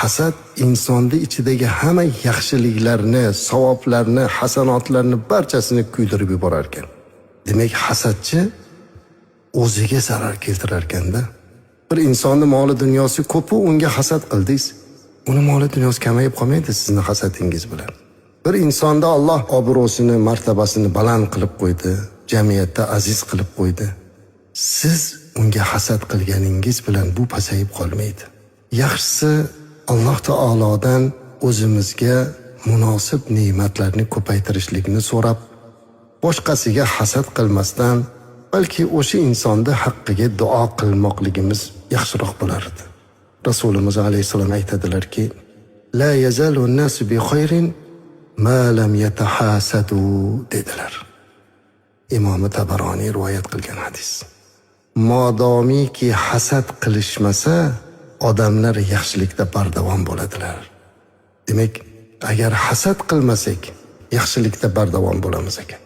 hasad insonni ichidagi hamma yaxshiliklarni, savoblarni, hasanotlarni barchasini kuydirib yuborar ekan. Demak, hasadchi o'ziga zarar keltirar ekanda. Bir insonni moli dunyosi ko'p-u unga hasad qildingiz, uni moli dunyosi kamayib qolmaydi sizning hasadingiz bilan. Bir insonda Alloh obro'sini, martabasini baland qilib qo'ydi, jamiyatda aziz qilib qo'ydi. Siz unga hasad qilganingiz bilan bu pasayib qolmaydi. Yaxshisi Alloh taolodan o'zimizga munosib ne'matlarni ko'paytirishlikni so'rab, boshqasiga hasad qilmasdan, balki o'sha insonning haqqiga duo qilmoqligimiz yaxshiroq bo'lardi. Rasulimiz alayhisalom aytadilarki, la yazalu an-nasu bi khayrin ma lam yatahasadu dedilar. Imom Tabaroniy rivoyat qilgan hadis. Modomiki hasad qilishmasa, odamlar yaxshilikda bardavom bo'ladilar. Demak, agar hasad qilmasak, yaxshilikda bardavom bo'lamiz ekan.